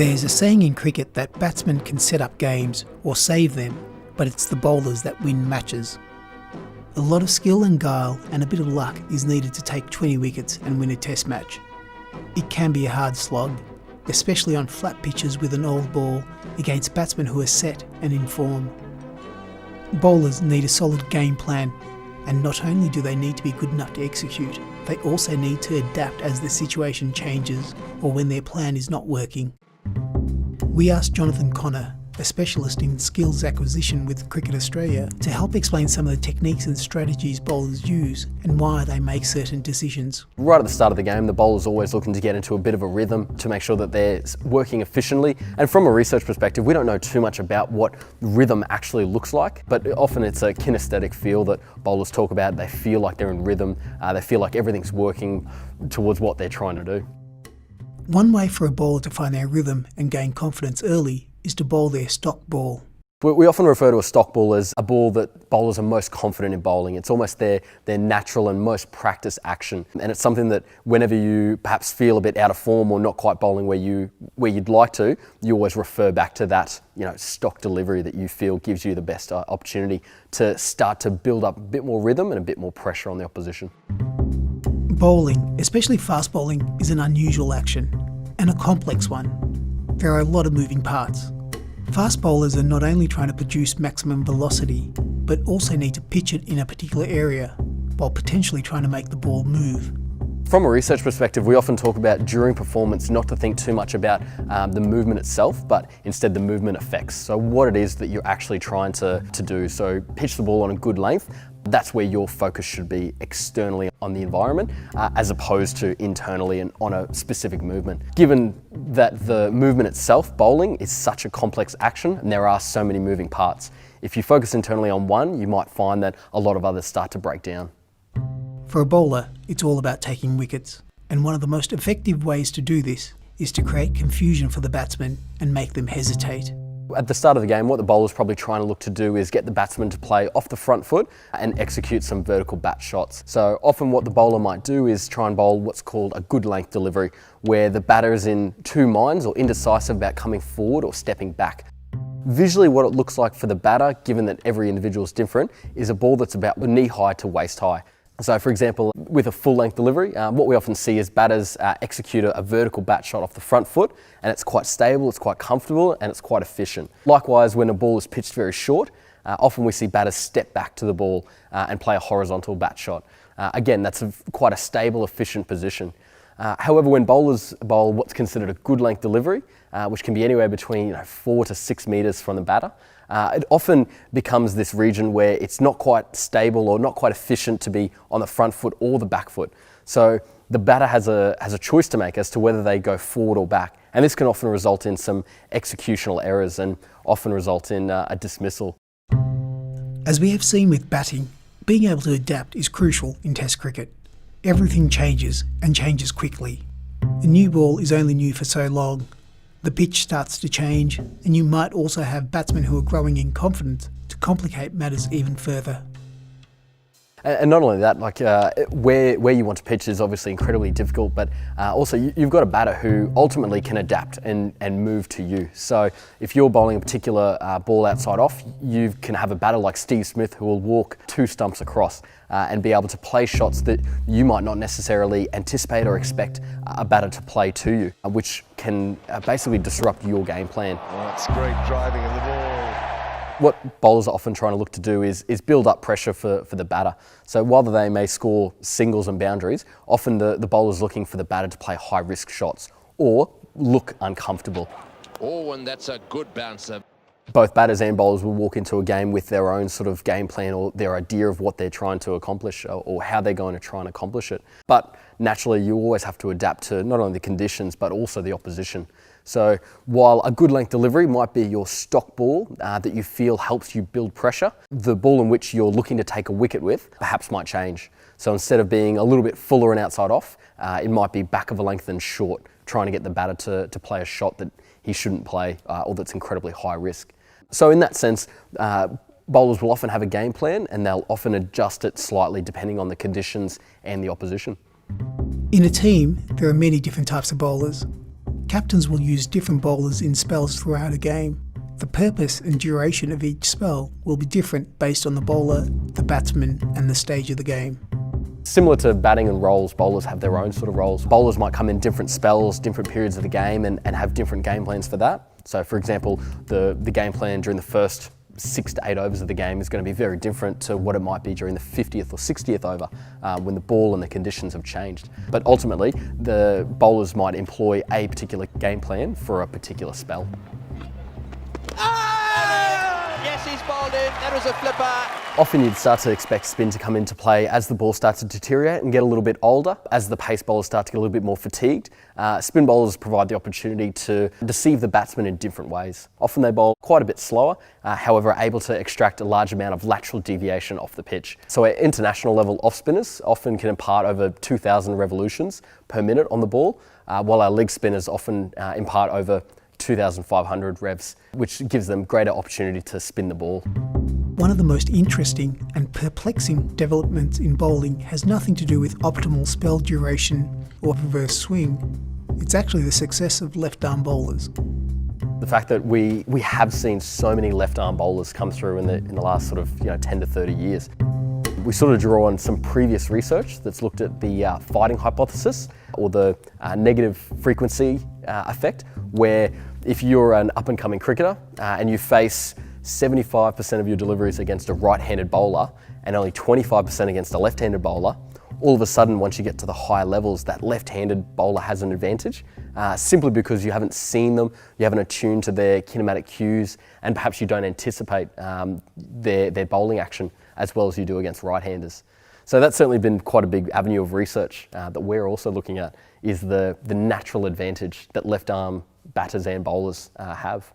There's a saying in cricket that batsmen can set up games or save them, but it's the bowlers that win matches. A lot of skill and guile and a bit of luck is needed to take 20 wickets and win a test match. It can be a hard slog, especially on flat pitches with an old ball against batsmen who are set and in form. Bowlers need a solid game plan, and not only do they need to be good enough to execute, they also need to adapt as the situation changes or when their plan is not working. We asked Jonathan Connor, a specialist in skills acquisition with Cricket Australia, to help explain some of the techniques and strategies bowlers use and why they make certain decisions. Right at the start of the game, the bowler's always looking to get into a bit of a rhythm to make sure that they're working efficiently. And from a research perspective, we don't know too much about what rhythm actually looks like, but often it's a kinesthetic feel that bowlers talk about. They feel like they're in rhythm, they feel like everything's working towards what they're trying to do. One way for a bowler to find their rhythm and gain confidence early is to bowl their stock ball. We often refer to a stock ball as a ball that bowlers are most confident in bowling. It's almost their natural and most practiced action. And it's something that whenever you perhaps feel a bit out of form or not quite bowling where you'd like to, you always refer back to that, stock delivery that you feel gives you the best opportunity to start to build up a bit more rhythm and a bit more pressure on the opposition. Bowling, especially fast bowling, is an unusual action and a complex one. There are a lot of moving parts. Fast bowlers are not only trying to produce maximum velocity, but also need to pitch it in a particular area, while potentially trying to make the ball move. From a research perspective, we often talk about during performance not to think too much about the movement itself, but instead the movement effects. So what it is that you're actually trying to do. So pitch the ball on a good length. That's where your focus should be externally on the environment as opposed to internally and on a specific movement. Given that the movement itself, bowling, is such a complex action and there are so many moving parts, if you focus internally on one, you might find that a lot of others start to break down. For a bowler, it's all about taking wickets, and one of the most effective ways to do this is to create confusion for the batsmen and make them hesitate. At the start of the game, what the bowler's probably trying to look to do is get the batsman to play off the front foot and execute some vertical bat shots. So often what the bowler might do is try and bowl what's called a good length delivery, where the batter is in two minds or indecisive about coming forward or stepping back. Visually what it looks like for the batter, given that every individual is different, is a ball that's about knee high to waist high. So for example, with a full length delivery, what we often see is batters execute a vertical bat shot off the front foot, and it's quite stable, it's quite comfortable, and it's quite efficient. Likewise, when a ball is pitched very short, often we see batters step back to the ball and play a horizontal bat shot. Again, that's quite a stable, efficient position. However, when bowlers bowl what's considered a good length delivery, which can be anywhere between 4 to 6 metres from the batter, it often becomes this region where it's not quite stable or not quite efficient to be on the front foot or the back foot. So the batter has a choice to make as to whether they go forward or back. And this can often result in some executional errors and often result in a dismissal. As we have seen with batting, being able to adapt is crucial in Test cricket. Everything changes and changes quickly. A new ball is only new for so long. The pitch starts to change, and you might also have batsmen who are growing in confidence to complicate matters even further. And not only that, where you want to pitch is obviously incredibly difficult, but also you've got a batter who ultimately can adapt and move to you. So if you're bowling a particular ball outside off, you can have a batter like Steve Smith who will walk 2 stumps across and be able to play shots that you might not necessarily anticipate or expect a batter to play to you, which can basically disrupt your game plan. Oh, that's great driving of the ball. What bowlers are often trying to look to do is build up pressure for the batter. So while they may score singles and boundaries, often the bowler's looking for the batter to play high risk shots or look uncomfortable. Oh, and that's a good bouncer. Both batters and bowlers will walk into a game with their own sort of game plan or their idea of what they're trying to accomplish or how they're going to try and accomplish it. But naturally, you always have to adapt to not only the conditions, but also the opposition. So while a good length delivery might be your stock ball that you feel helps you build pressure, the ball in which you're looking to take a wicket with perhaps might change. So instead of being a little bit fuller and outside off, it might be back of a length and short, trying to get the batter to play a shot that he shouldn't play or that's incredibly high risk. So in that sense, bowlers will often have a game plan and they'll often adjust it slightly depending on the conditions and the opposition. In a team, there are many different types of bowlers. Captains will use different bowlers in spells throughout a game. The purpose and duration of each spell will be different based on the bowler, the batsman, and the stage of the game. Similar to batting and roles, bowlers have their own sort of roles. Bowlers might come in different spells, different periods of the game, and have different game plans for that. So for example, the game plan during the first 6 to 8 overs of the game is going to be very different to what it might be during the 50th or 60th over when the ball and the conditions have changed. But ultimately, the bowlers might employ a particular game plan for a particular spell. Yes, he's bowled in. That was a flipper. Often you'd start to expect spin to come into play as the ball starts to deteriorate and get a little bit older. As the pace bowlers start to get a little bit more fatigued, spin bowlers provide the opportunity to deceive the batsman in different ways. Often they bowl quite a bit slower, however are able to extract a large amount of lateral deviation off the pitch. So our international level off spinners often can impart over 2,000 revolutions per minute on the ball, while our leg spinners often impart over 2,500 revs, which gives them greater opportunity to spin the ball. One of the most interesting and perplexing developments in bowling has nothing to do with optimal spell duration or reverse swing. It's actually the success of left-arm bowlers. The fact that we have seen so many left-arm bowlers come through in the last sort of 10 to 30 years. We sort of draw on some previous research that's looked at the fighting hypothesis, or the negative frequency effect, where if you're an up-and-coming cricketer and you face 75% of your deliveries against a right-handed bowler and only 25% against a left-handed bowler, all of a sudden, once you get to the higher levels, that left-handed bowler has an advantage, simply because you haven't seen them, you haven't attuned to their kinematic cues, and perhaps you don't anticipate their bowling action as well as you do against right-handers. So that's certainly been quite a big avenue of research that we're also looking at, is the natural advantage that left-arm batters and bowlers have.